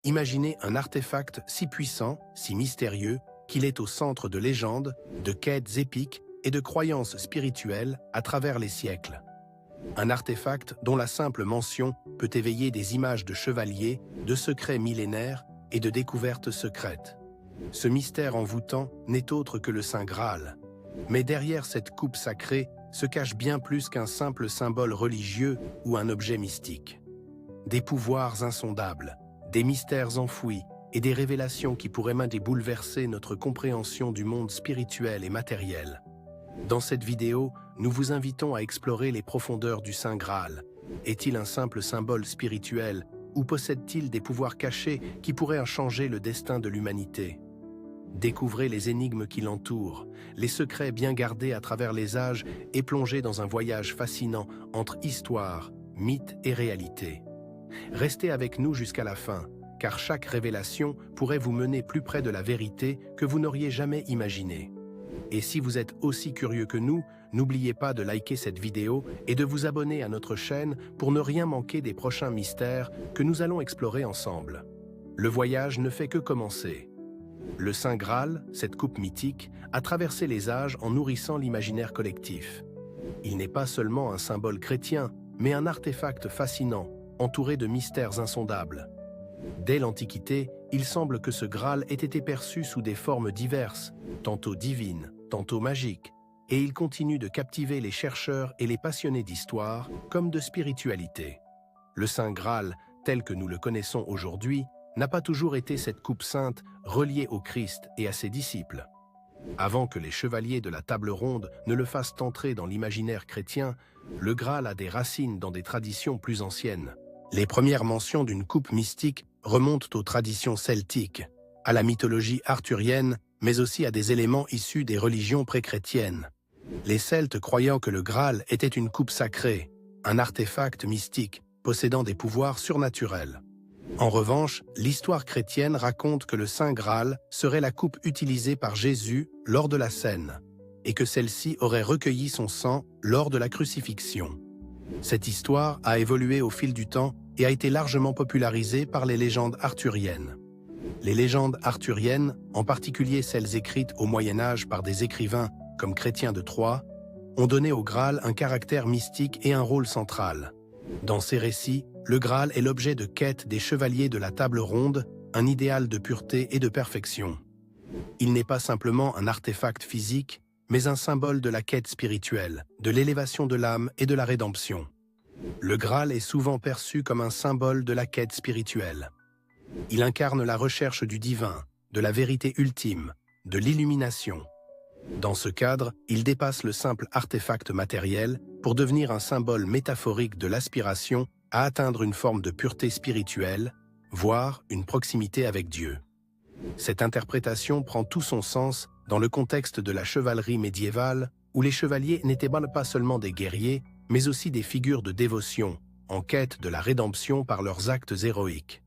Imaginez un artefact si puissant, si mystérieux, qu'il est au centre de légendes, de quêtes épiques et de croyances spirituelles à travers les siècles. Un artefact dont la simple mention peut éveiller des images de chevaliers, de secrets millénaires et de découvertes secrètes. Ce mystère envoûtant n'est autre que le Saint Graal. Mais derrière cette coupe sacrée se cache bien plus qu'un simple symbole religieux ou un objet mystique. Des pouvoirs insondables, des mystères enfouis et des révélations qui pourraient même bouleverser notre compréhension du monde spirituel et matériel. Dans cette vidéo, nous vous invitons à explorer les profondeurs du Saint Graal. Est-il un simple symbole spirituel ou possède-t-il des pouvoirs cachés qui pourraient changer le destin de l'humanité? Découvrez les énigmes qui l'entourent, les secrets bien gardés à travers les âges et plongez dans un voyage fascinant entre histoire, mythe et réalité. Restez avec nous jusqu'à la fin, car chaque révélation pourrait vous mener plus près de la vérité que vous n'auriez jamais imaginée. Et si vous êtes aussi curieux que nous, n'oubliez pas de liker cette vidéo et de vous abonner à notre chaîne pour ne rien manquer des prochains mystères que nous allons explorer ensemble. Le voyage ne fait que commencer. Le Saint Graal, cette coupe mythique, a traversé les âges en nourrissant l'imaginaire collectif. Il n'est pas seulement un symbole chrétien, mais un artefact fascinant, entouré de mystères insondables. Dès l'Antiquité, il semble que ce Graal ait été perçu sous des formes diverses, tantôt divines, tantôt magiques, et il continue de captiver les chercheurs et les passionnés d'histoire comme de spiritualité. Le Saint Graal, tel que nous le connaissons aujourd'hui, n'a pas toujours été cette coupe sainte reliée au Christ et à ses disciples. Avant que les chevaliers de la table ronde ne le fassent entrer dans l'imaginaire chrétien, le Graal a des racines dans des traditions plus anciennes. Les premières mentions d'une coupe mystique remontent aux traditions celtiques, à la mythologie arthurienne, mais aussi à des éléments issus des religions pré-chrétiennes. Les Celtes croyant que le Graal était une coupe sacrée, un artefact mystique possédant des pouvoirs surnaturels. En revanche, l'histoire chrétienne raconte que le Saint Graal serait la coupe utilisée par Jésus lors de la scène, et que celle-ci aurait recueilli son sang lors de la crucifixion. Cette histoire a évolué au fil du temps et a été largement popularisée par les légendes arthuriennes. Les légendes arthuriennes, en particulier celles écrites au Moyen-Âge par des écrivains comme Chrétien de Troyes, ont donné au Graal un caractère mystique et un rôle central. Dans ces récits, le Graal est l'objet de quête des chevaliers de la table ronde, un idéal de pureté et de perfection. Il n'est pas simplement un artefact physique, mais un symbole de la quête spirituelle, de l'élévation de l'âme et de la rédemption. Le Graal est souvent perçu comme un symbole de la quête spirituelle. Il incarne la recherche du divin, de la vérité ultime, de l'illumination. Dans ce cadre, il dépasse le simple artefact matériel pour devenir un symbole métaphorique de l'aspiration à atteindre une forme de pureté spirituelle, voire une proximité avec Dieu. Cette interprétation prend tout son sens dans le contexte de la chevalerie médiévale, où les chevaliers n'étaient pas seulement des guerriers, mais aussi des figures de dévotion, en quête de la rédemption par leurs actes héroïques.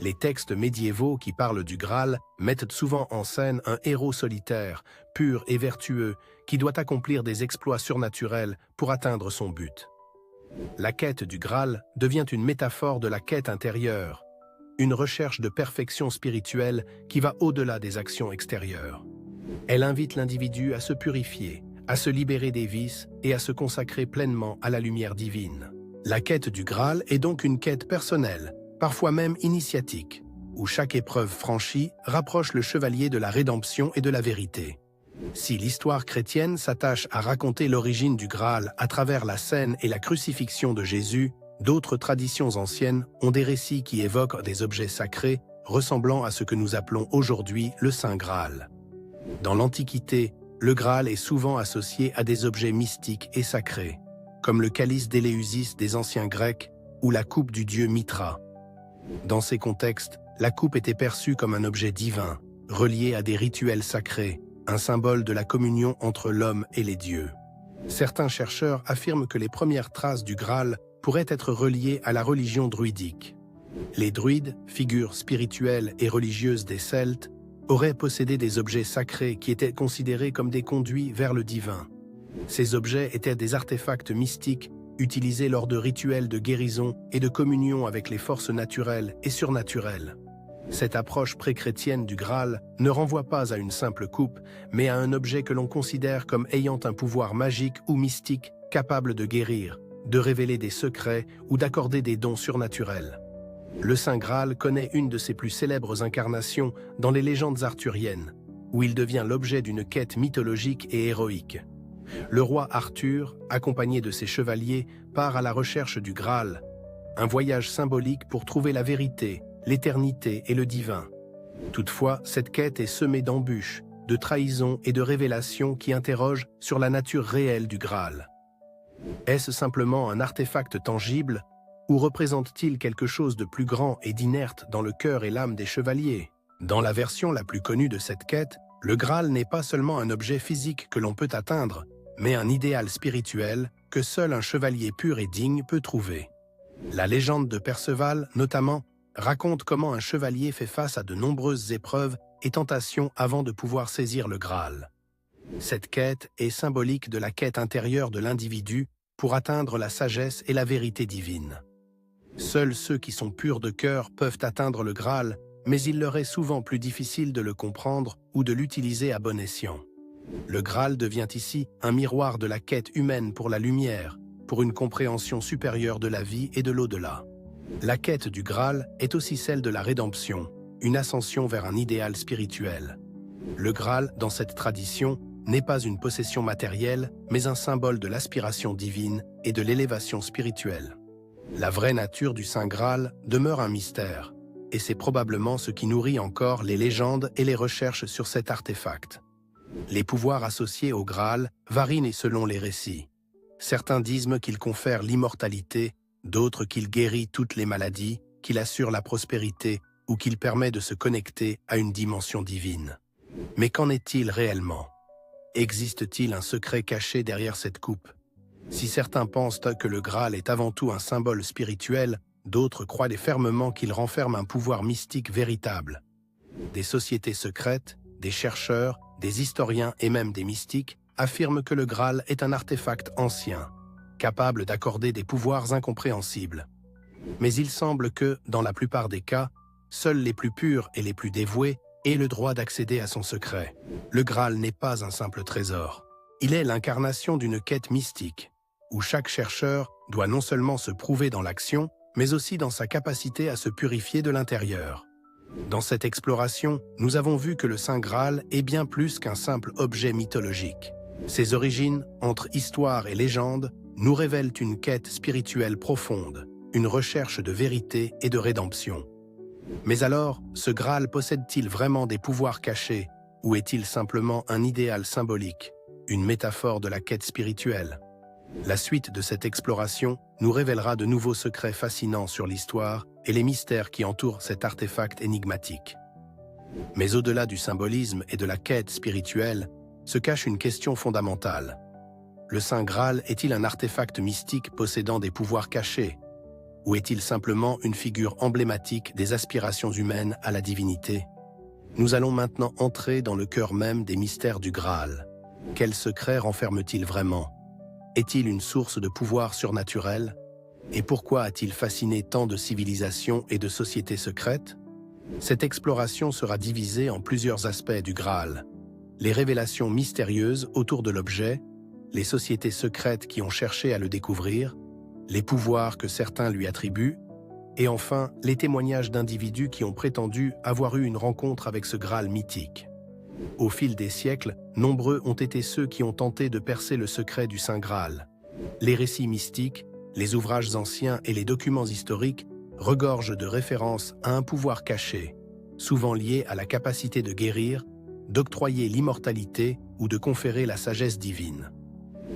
Les textes médiévaux qui parlent du Graal mettent souvent en scène un héros solitaire, pur et vertueux, qui doit accomplir des exploits surnaturels pour atteindre son but. La quête du Graal devient une métaphore de la quête intérieure, une recherche de perfection spirituelle qui va au-delà des actions extérieures. Elle invite l'individu à se purifier, à se libérer des vices et à se consacrer pleinement à la lumière divine. La quête du Graal est donc une quête personnelle, parfois même initiatique, où chaque épreuve franchie rapproche le chevalier de la rédemption et de la vérité. Si l'histoire chrétienne s'attache à raconter l'origine du Graal à travers la scène et la crucifixion de Jésus, d'autres traditions anciennes ont des récits qui évoquent des objets sacrés ressemblant à ce que nous appelons aujourd'hui le Saint Graal. Dans l'Antiquité, le Graal est souvent associé à des objets mystiques et sacrés, comme le calice d'Éleusis des anciens Grecs ou la coupe du dieu Mithra. Dans ces contextes, la coupe était perçue comme un objet divin, relié à des rituels sacrés, un symbole de la communion entre l'homme et les dieux. Certains chercheurs affirment que les premières traces du Graal pourraient être reliées à la religion druidique. Les druides, figures spirituelles et religieuses des Celtes, auraient possédé des objets sacrés qui étaient considérés comme des conduits vers le divin. Ces objets étaient des artefacts mystiques utilisés lors de rituels de guérison et de communion avec les forces naturelles et surnaturelles. Cette approche pré-chrétienne du Graal ne renvoie pas à une simple coupe, mais à un objet que l'on considère comme ayant un pouvoir magique ou mystique capable de guérir, de révéler des secrets ou d'accorder des dons surnaturels. Le Saint Graal connaît une de ses plus célèbres incarnations dans les légendes arthuriennes, où il devient l'objet d'une quête mythologique et héroïque. Le roi Arthur, accompagné de ses chevaliers, part à la recherche du Graal, un voyage symbolique pour trouver la vérité, l'éternité et le divin. Toutefois, cette quête est semée d'embûches, de trahisons et de révélations qui interrogent sur la nature réelle du Graal. Est-ce simplement un artefact tangible, ou représente-t-il quelque chose de plus grand et d'inerte dans le cœur et l'âme des chevaliers? Dans la version la plus connue de cette quête, le Graal n'est pas seulement un objet physique que l'on peut atteindre, mais un idéal spirituel que seul un chevalier pur et digne peut trouver. La légende de Perceval, notamment, raconte comment un chevalier fait face à de nombreuses épreuves et tentations avant de pouvoir saisir le Graal. Cette quête est symbolique de la quête intérieure de l'individu pour atteindre la sagesse et la vérité divine. Seuls ceux qui sont purs de cœur peuvent atteindre le Graal, mais il leur est souvent plus difficile de le comprendre ou de l'utiliser à bon escient. Le Graal devient ici un miroir de la quête humaine pour la lumière, pour une compréhension supérieure de la vie et de l'au-delà. La quête du Graal est aussi celle de la rédemption, une ascension vers un idéal spirituel. Le Graal, dans cette tradition, n'est pas une possession matérielle, mais un symbole de l'aspiration divine et de l'élévation spirituelle. La vraie nature du Saint Graal demeure un mystère, et c'est probablement ce qui nourrit encore les légendes et les recherches sur cet artefact. Les pouvoirs associés au Graal varient selon les récits. Certains disent qu'il confère l'immortalité, d'autres qu'il guérit toutes les maladies, qu'il assure la prospérité ou qu'il permet de se connecter à une dimension divine. Mais qu'en est-il réellement? Existe-t-il un secret caché derrière cette coupe? Si certains pensent que le Graal est avant tout un symbole spirituel, d'autres croient fermement qu'il renferme un pouvoir mystique véritable. Des sociétés secrètes, des chercheurs, des historiens et même des mystiques affirment que le Graal est un artefact ancien, capable d'accorder des pouvoirs incompréhensibles. Mais il semble que, dans la plupart des cas, seuls les plus purs et les plus dévoués aient le droit d'accéder à son secret. Le Graal n'est pas un simple trésor. Il est l'incarnation d'une quête mystique, où chaque chercheur doit non seulement se prouver dans l'action, mais aussi dans sa capacité à se purifier de l'intérieur. Dans cette exploration, nous avons vu que le Saint Graal est bien plus qu'un simple objet mythologique. Ses origines, entre histoire et légende, nous révèlent une quête spirituelle profonde, une recherche de vérité et de rédemption. Mais alors, ce Graal possède-t-il vraiment des pouvoirs cachés, ou est-il simplement un idéal symbolique, une métaphore de la quête spirituelle? La suite de cette exploration nous révélera de nouveaux secrets fascinants sur l'histoire et les mystères qui entourent cet artefact énigmatique. Mais au-delà du symbolisme et de la quête spirituelle, se cache une question fondamentale. Le Saint Graal est-il un artefact mystique possédant des pouvoirs cachés? Ou est-il simplement une figure emblématique des aspirations humaines à la divinité? Nous allons maintenant entrer dans le cœur même des mystères du Graal. Quels secrets renferme-t-il vraiment? Est-il une source de pouvoir surnaturel? Et pourquoi a-t-il fasciné tant de civilisations et de sociétés secrètes? Cette exploration sera divisée en plusieurs aspects du Graal. Les révélations mystérieuses autour de l'objet, les sociétés secrètes qui ont cherché à le découvrir, les pouvoirs que certains lui attribuent, et enfin les témoignages d'individus qui ont prétendu avoir eu une rencontre avec ce Graal mythique. Au fil des siècles, nombreux ont été ceux qui ont tenté de percer le secret du Saint Graal. Les récits mystiques, les ouvrages anciens et les documents historiques regorgent de références à un pouvoir caché, souvent lié à la capacité de guérir, d'octroyer l'immortalité ou de conférer la sagesse divine.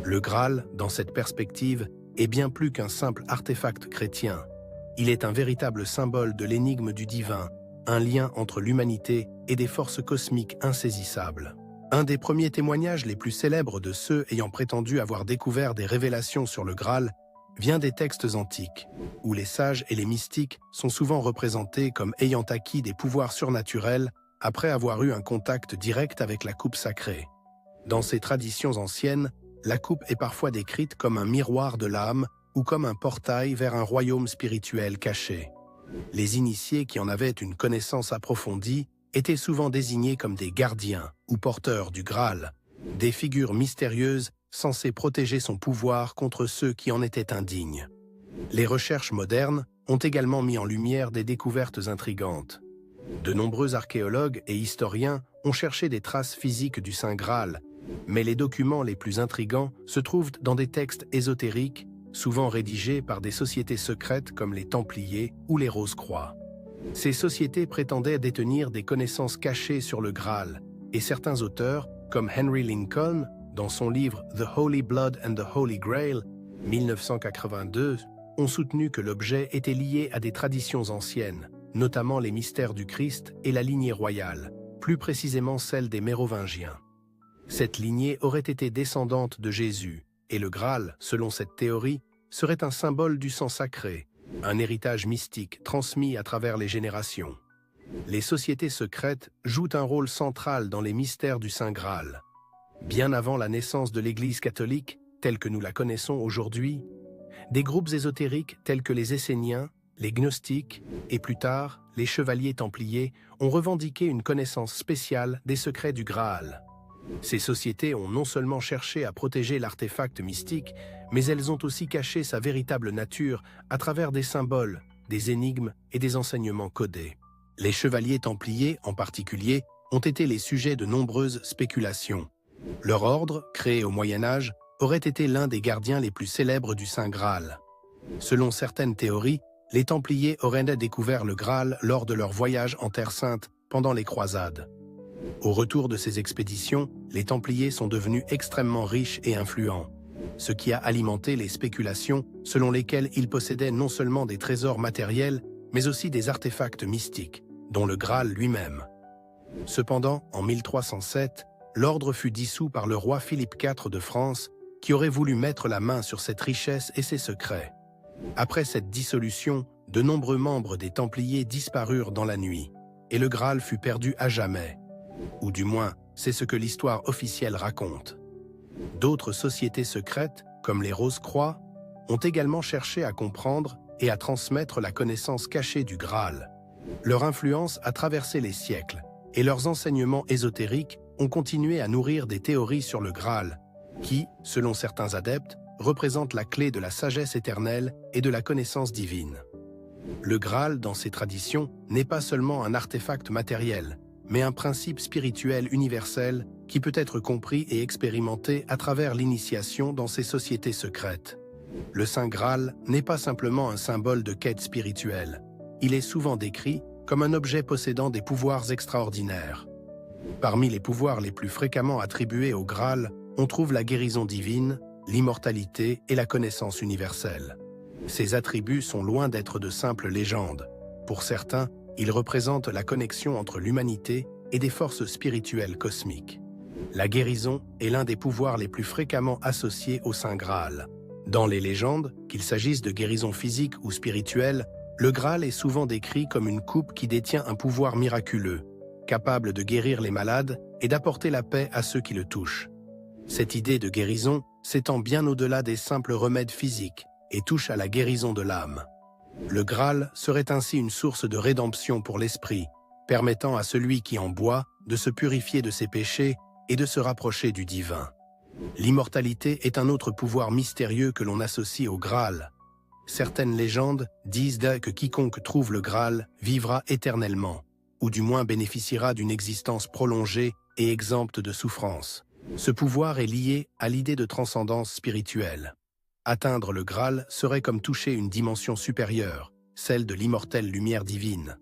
Le Graal, dans cette perspective, est bien plus qu'un simple artefact chrétien. Il est un véritable symbole de l'énigme du divin, un lien entre l'humanité et des forces cosmiques insaisissables. Un des premiers témoignages les plus célèbres de ceux ayant prétendu avoir découvert des révélations sur le Graal vient des textes antiques, où les sages et les mystiques sont souvent représentés comme ayant acquis des pouvoirs surnaturels après avoir eu un contact direct avec la coupe sacrée. Dans ces traditions anciennes, la coupe est parfois décrite comme un miroir de l'âme ou comme un portail vers un royaume spirituel caché. Les initiés qui en avaient une connaissance approfondie étaient souvent désignés comme des gardiens ou porteurs du Graal, des figures mystérieuses censées protéger son pouvoir contre ceux qui en étaient indignes. Les recherches modernes ont également mis en lumière des découvertes intrigantes. De nombreux archéologues et historiens ont cherché des traces physiques du Saint Graal, mais les documents les plus intrigants se trouvent dans des textes ésotériques, souvent rédigés par des sociétés secrètes comme les Templiers ou les Rose-Croix. Ces sociétés prétendaient détenir des connaissances cachées sur le Graal, et certains auteurs, comme Henry Lincoln, dans son livre The Holy Blood and the Holy Grail, 1982, ont soutenu que l'objet était lié à des traditions anciennes, notamment les mystères du Christ et la lignée royale, plus précisément celle des Mérovingiens. Cette lignée aurait été descendante de Jésus, et le Graal, selon cette théorie, serait un symbole du sang sacré, un héritage mystique transmis à travers les générations. Les sociétés secrètes jouent un rôle central dans les mystères du Saint Graal. Bien avant la naissance de l'Église catholique, telle que nous la connaissons aujourd'hui, des groupes ésotériques tels que les Esséniens, les Gnostiques et plus tard les Chevaliers Templiers ont revendiqué une connaissance spéciale des secrets du Graal. Ces sociétés ont non seulement cherché à protéger l'artefact mystique, mais elles ont aussi caché sa véritable nature à travers des symboles, des énigmes et des enseignements codés. Les Chevaliers Templiers, en particulier, ont été les sujets de nombreuses spéculations. Leur ordre, créé au Moyen Âge, aurait été l'un des gardiens les plus célèbres du Saint Graal. Selon certaines théories, les Templiers auraient découvert le Graal lors de leur voyage en Terre Sainte pendant les croisades. Au retour de ces expéditions, les Templiers sont devenus extrêmement riches et influents, ce qui a alimenté les spéculations selon lesquelles ils possédaient non seulement des trésors matériels, mais aussi des artefacts mystiques, dont le Graal lui-même. Cependant, en 1307, l'ordre fut dissous par le roi Philippe IV de France, qui aurait voulu mettre la main sur cette richesse et ses secrets. Après cette dissolution, de nombreux membres des Templiers disparurent dans la nuit, et le Graal fut perdu à jamais. Ou du moins, c'est ce que l'histoire officielle raconte. D'autres sociétés secrètes, comme les Rose-Croix, ont également cherché à comprendre et à transmettre la connaissance cachée du Graal. Leur influence a traversé les siècles, et leurs enseignements ésotériques ont continué à nourrir des théories sur le Graal, qui, selon certains adeptes, représente la clé de la sagesse éternelle et de la connaissance divine. Le Graal, dans ses traditions, n'est pas seulement un artefact matériel, mais un principe spirituel universel qui peut être compris et expérimenté à travers l'initiation dans ces sociétés secrètes. Le Saint Graal n'est pas simplement un symbole de quête spirituelle. Il est souvent décrit comme un objet possédant des pouvoirs extraordinaires. Parmi les pouvoirs les plus fréquemment attribués au Graal, on trouve la guérison divine, l'immortalité et la connaissance universelle. Ces attributs sont loin d'être de simples légendes. Pour certains, ils représentent la connexion entre l'humanité et des forces spirituelles cosmiques. La guérison est l'un des pouvoirs les plus fréquemment associés au Saint Graal. Dans les légendes, qu'il s'agisse de guérison physique ou spirituelle, le Graal est souvent décrit comme une coupe qui détient un pouvoir miraculeux, capable de guérir les malades et d'apporter la paix à ceux qui le touchent. Cette idée de guérison s'étend bien au-delà des simples remèdes physiques et touche à la guérison de l'âme. Le Graal serait ainsi une source de rédemption pour l'esprit, permettant à celui qui en boit de se purifier de ses péchés et de se rapprocher du divin. L'immortalité est un autre pouvoir mystérieux que l'on associe au Graal. Certaines légendes disent que quiconque trouve le Graal vivra éternellement, ou du moins bénéficiera d'une existence prolongée et exempte de souffrance. Ce pouvoir est lié à l'idée de transcendance spirituelle. Atteindre le Graal serait comme toucher une dimension supérieure, celle de l'immortelle lumière divine.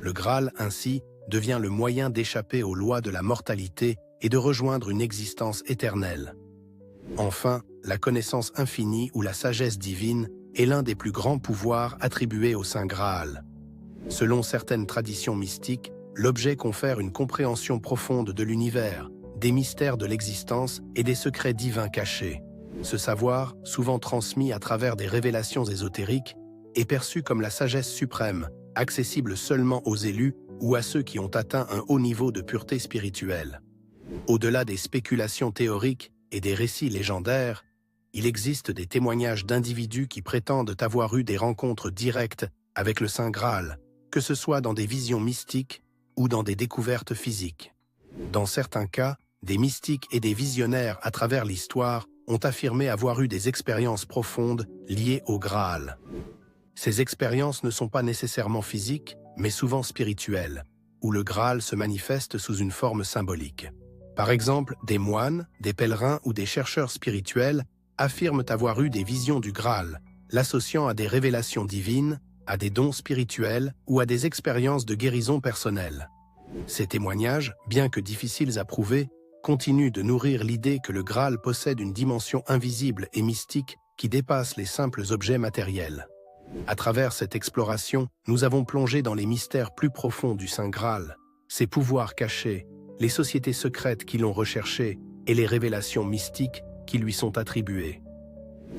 Le Graal, ainsi, devient le moyen d'échapper aux lois de la mortalité et de rejoindre une existence éternelle. Enfin, la connaissance infinie ou la sagesse divine est l'un des plus grands pouvoirs attribués au Saint Graal. Selon certaines traditions mystiques, l'objet confère une compréhension profonde de l'univers, des mystères de l'existence et des secrets divins cachés. Ce savoir, souvent transmis à travers des révélations ésotériques, est perçu comme la sagesse suprême, accessible seulement aux élus ou à ceux qui ont atteint un haut niveau de pureté spirituelle. Au-delà des spéculations théoriques et des récits légendaires, il existe des témoignages d'individus qui prétendent avoir eu des rencontres directes avec le Saint Graal, que ce soit dans des visions mystiques ou dans des découvertes physiques. Dans certains cas, des mystiques et des visionnaires à travers l'histoire ont affirmé avoir eu des expériences profondes liées au Graal. Ces expériences ne sont pas nécessairement physiques, mais souvent spirituelles, où le Graal se manifeste sous une forme symbolique. Par exemple, des moines, des pèlerins ou des chercheurs spirituels affirment avoir eu des visions du Graal, l'associant à des révélations divines, à des dons spirituels ou à des expériences de guérison personnelle. Ces témoignages, bien que difficiles à prouver, continuent de nourrir l'idée que le Graal possède une dimension invisible et mystique qui dépasse les simples objets matériels. À travers cette exploration, nous avons plongé dans les mystères plus profonds du Saint Graal, ses pouvoirs cachés, les sociétés secrètes qui l'ont recherché et les révélations mystiques qui lui sont attribuées.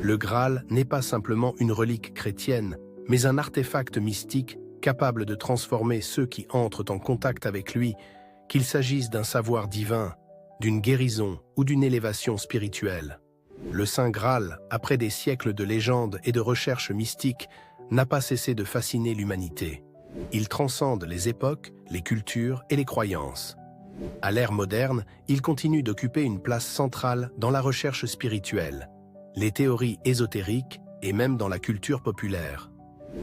Le Graal n'est pas simplement une relique chrétienne, mais un artefact mystique capable de transformer ceux qui entrent en contact avec lui, qu'il s'agisse d'un savoir divin, d'une guérison ou d'une élévation spirituelle. Le Saint Graal, après des siècles de légendes et de recherches mystiques, n'a pas cessé de fasciner l'humanité. Il transcende les époques, les cultures et les croyances. À l'ère moderne, il continue d'occuper une place centrale dans la recherche spirituelle, les théories ésotériques et même dans la culture populaire.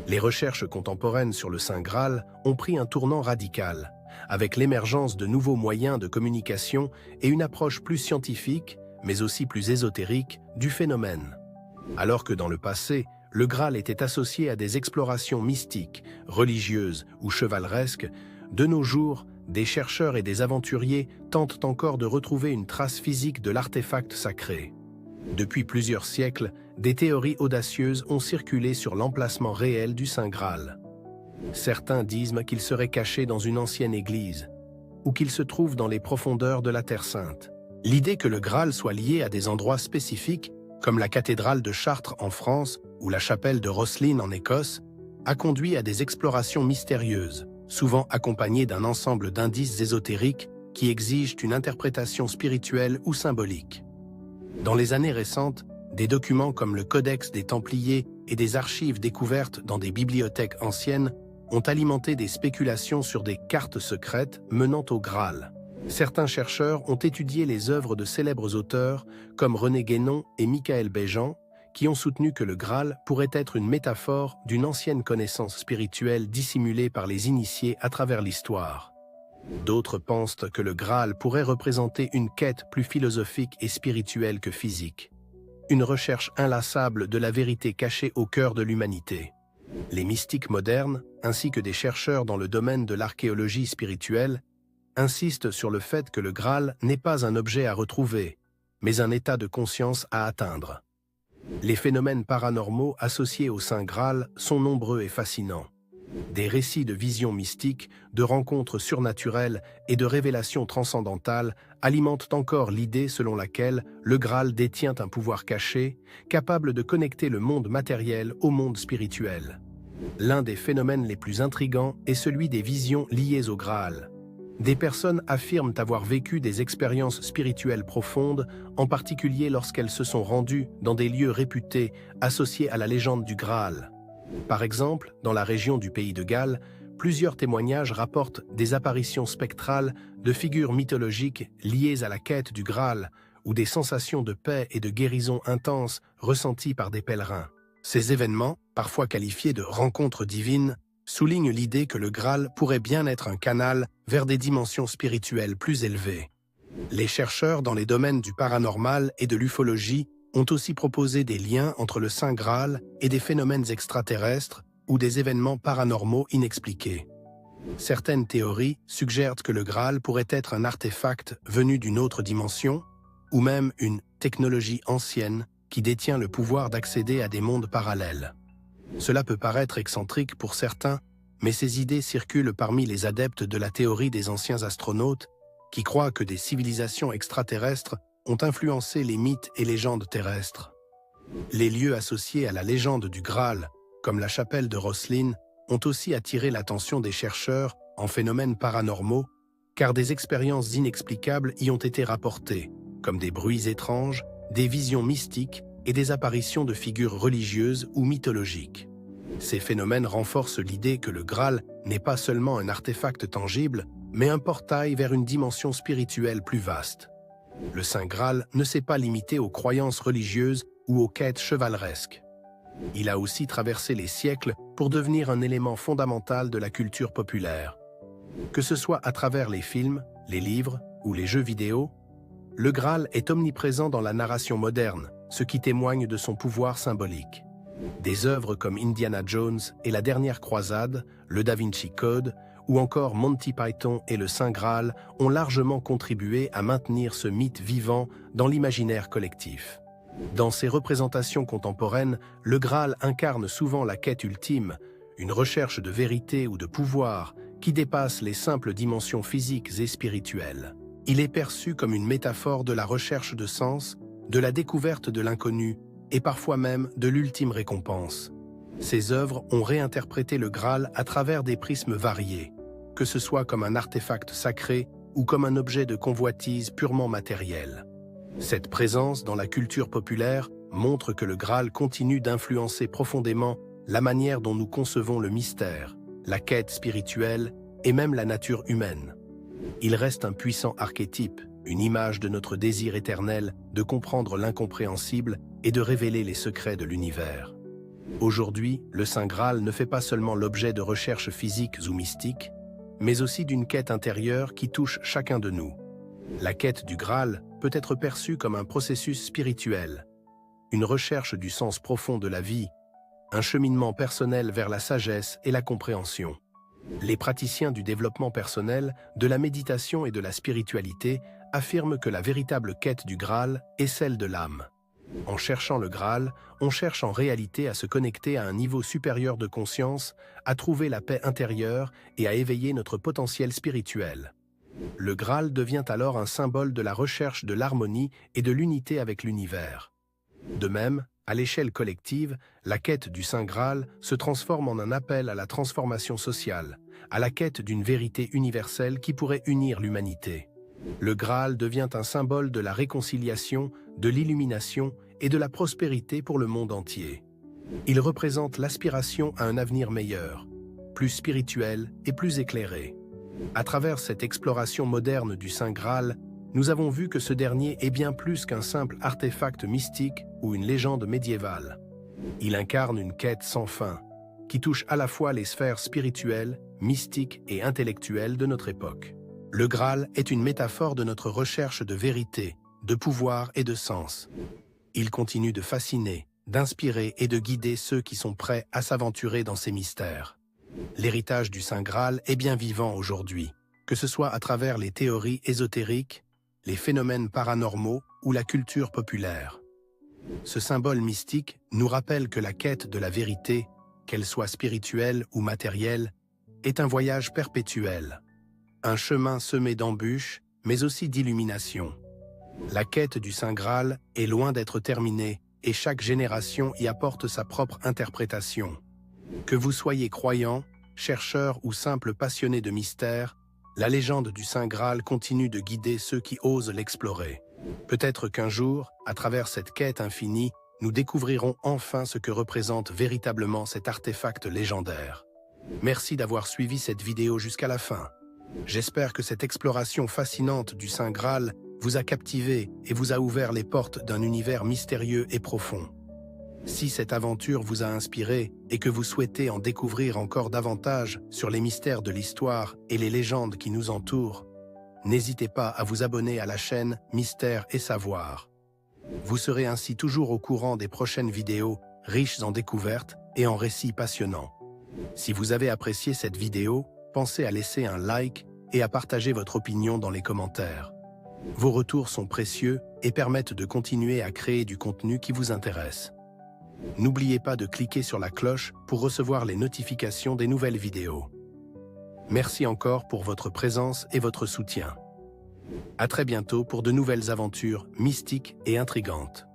Les recherches contemporaines sur le Saint Graal ont pris un tournant radical, avec l'émergence de nouveaux moyens de communication et une approche plus scientifique, mais aussi plus ésotérique, du phénomène. Alors que dans le passé, le Graal était associé à des explorations mystiques, religieuses ou chevaleresques, de nos jours, des chercheurs et des aventuriers tentent encore de retrouver une trace physique de l'artefact sacré. Depuis plusieurs siècles, des théories audacieuses ont circulé sur l'emplacement réel du Saint Graal. Certains disent qu'il serait caché dans une ancienne église, ou qu'il se trouve dans les profondeurs de la Terre Sainte. L'idée que le Graal soit lié à des endroits spécifiques, comme la cathédrale de Chartres en France ou la chapelle de Rosslyn en Écosse, a conduit à des explorations mystérieuses, souvent accompagnées d'un ensemble d'indices ésotériques qui exigent une interprétation spirituelle ou symbolique. Dans les années récentes, des documents comme le Codex des Templiers et des archives découvertes dans des bibliothèques anciennes ont alimenté des spéculations sur des cartes secrètes menant au Graal. Certains chercheurs ont étudié les œuvres de célèbres auteurs comme René Guénon et Michael Béjean, qui ont soutenu que le Graal pourrait être une métaphore d'une ancienne connaissance spirituelle dissimulée par les initiés à travers l'histoire. D'autres pensent que le Graal pourrait représenter une quête plus philosophique et spirituelle que physique, une recherche inlassable de la vérité cachée au cœur de l'humanité. Les mystiques modernes, ainsi que des chercheurs dans le domaine de l'archéologie spirituelle, insistent sur le fait que le Graal n'est pas un objet à retrouver, mais un état de conscience à atteindre. Les phénomènes paranormaux associés au Saint Graal sont nombreux et fascinants. Des récits de visions mystiques, de rencontres surnaturelles et de révélations transcendantales alimentent encore l'idée selon laquelle le Graal détient un pouvoir caché, capable de connecter le monde matériel au monde spirituel. L'un des phénomènes les plus intrigants est celui des visions liées au Graal. Des personnes affirment avoir vécu des expériences spirituelles profondes, en particulier lorsqu'elles se sont rendues dans des lieux réputés associés à la légende du Graal. Par exemple, dans la région du Pays de Galles, plusieurs témoignages rapportent des apparitions spectrales de figures mythologiques liées à la quête du Graal ou des sensations de paix et de guérison intenses ressenties par des pèlerins. Ces événements, parfois qualifiés de rencontres divines, soulignent l'idée que le Graal pourrait bien être un canal vers des dimensions spirituelles plus élevées. Les chercheurs dans les domaines du paranormal et de l'ufologie ont aussi proposé des liens entre le Saint Graal et des phénomènes extraterrestres ou des événements paranormaux inexpliqués. Certaines théories suggèrent que le Graal pourrait être un artefact venu d'une autre dimension, ou même une technologie ancienne qui détient le pouvoir d'accéder à des mondes parallèles. Cela peut paraître excentrique pour certains, mais ces idées circulent parmi les adeptes de la théorie des anciens astronautes qui croient que des civilisations extraterrestres ont influencé les mythes et légendes terrestres. Les lieux associés à la légende du Graal, comme la chapelle de Rosslyn, ont aussi attiré l'attention des chercheurs en phénomènes paranormaux, car des expériences inexplicables y ont été rapportées, comme des bruits étranges, des visions mystiques et des apparitions de figures religieuses ou mythologiques. Ces phénomènes renforcent l'idée que le Graal n'est pas seulement un artefact tangible, mais un portail vers une dimension spirituelle plus vaste. Le Saint Graal ne s'est pas limité aux croyances religieuses ou aux quêtes chevaleresques. Il a aussi traversé les siècles pour devenir un élément fondamental de la culture populaire. Que ce soit à travers les films, les livres ou les jeux vidéo, le Graal est omniprésent dans la narration moderne, ce qui témoigne de son pouvoir symbolique. Des œuvres comme Indiana Jones et la Dernière Croisade, le Da Vinci Code ou encore Monty Python et le Saint Graal ont largement contribué à maintenir ce mythe vivant dans l'imaginaire collectif. Dans ses représentations contemporaines, le Graal incarne souvent la quête ultime, une recherche de vérité ou de pouvoir qui dépasse les simples dimensions physiques et spirituelles. Il est perçu comme une métaphore de la recherche de sens, de la découverte de l'inconnu et parfois même de l'ultime récompense. Ces œuvres ont réinterprété le Graal à travers des prismes variés, que ce soit comme un artefact sacré ou comme un objet de convoitise purement matériel. Cette présence dans la culture populaire montre que le Graal continue d'influencer profondément la manière dont nous concevons le mystère, la quête spirituelle et même la nature humaine. Il reste un puissant archétype, une image de notre désir éternel de comprendre l'incompréhensible et de révéler les secrets de l'univers. Aujourd'hui, le Saint Graal ne fait pas seulement l'objet de recherches physiques ou mystiques, mais aussi d'une quête intérieure qui touche chacun de nous. La quête du Graal peut être perçue comme un processus spirituel, une recherche du sens profond de la vie, un cheminement personnel vers la sagesse et la compréhension. Les praticiens du développement personnel, de la méditation et de la spiritualité affirment que la véritable quête du Graal est celle de l'âme. En cherchant le Graal, on cherche en réalité à se connecter à un niveau supérieur de conscience, à trouver la paix intérieure et à éveiller notre potentiel spirituel. Le Graal devient alors un symbole de la recherche de l'harmonie et de l'unité avec l'univers. De même, à l'échelle collective, la quête du Saint Graal se transforme en un appel à la transformation sociale, à la quête d'une vérité universelle qui pourrait unir l'humanité. Le Graal devient un symbole de la réconciliation, de l'illumination et de la prospérité pour le monde entier. Il représente l'aspiration à un avenir meilleur, plus spirituel et plus éclairé. À travers cette exploration moderne du Saint Graal, nous avons vu que ce dernier est bien plus qu'un simple artefact mystique ou une légende médiévale. Il incarne une quête sans fin, qui touche à la fois les sphères spirituelles, mystiques et intellectuelles de notre époque. Le Graal est une métaphore de notre recherche de vérité, de pouvoir et de sens. Il continue de fasciner, d'inspirer et de guider ceux qui sont prêts à s'aventurer dans ces mystères. L'héritage du Saint Graal est bien vivant aujourd'hui, que ce soit à travers les théories ésotériques, les phénomènes paranormaux ou la culture populaire. Ce symbole mystique nous rappelle que la quête de la vérité, qu'elle soit spirituelle ou matérielle, est un voyage perpétuel, un chemin semé d'embûches, mais aussi d'illumination. La quête du Saint Graal est loin d'être terminée et chaque génération y apporte sa propre interprétation. Que vous soyez croyant, chercheur ou simple passionné de mystère, la légende du Saint Graal continue de guider ceux qui osent l'explorer. Peut-être qu'un jour, à travers cette quête infinie, nous découvrirons enfin ce que représente véritablement cet artefact légendaire. Merci d'avoir suivi cette vidéo jusqu'à la fin. J'espère que cette exploration fascinante du Saint Graal vous a captivé et vous a ouvert les portes d'un univers mystérieux et profond. Si cette aventure vous a inspiré et que vous souhaitez en découvrir encore davantage sur les mystères de l'histoire et les légendes qui nous entourent, n'hésitez pas à vous abonner à la chaîne Mystères et Savoir. Vous serez ainsi toujours au courant des prochaines vidéos riches en découvertes et en récits passionnants. Si vous avez apprécié cette vidéo, pensez à laisser un like et à partager votre opinion dans les commentaires. Vos retours sont précieux et permettent de continuer à créer du contenu qui vous intéresse. N'oubliez pas de cliquer sur la cloche pour recevoir les notifications des nouvelles vidéos. Merci encore pour votre présence et votre soutien. À très bientôt pour de nouvelles aventures mystiques et intrigantes.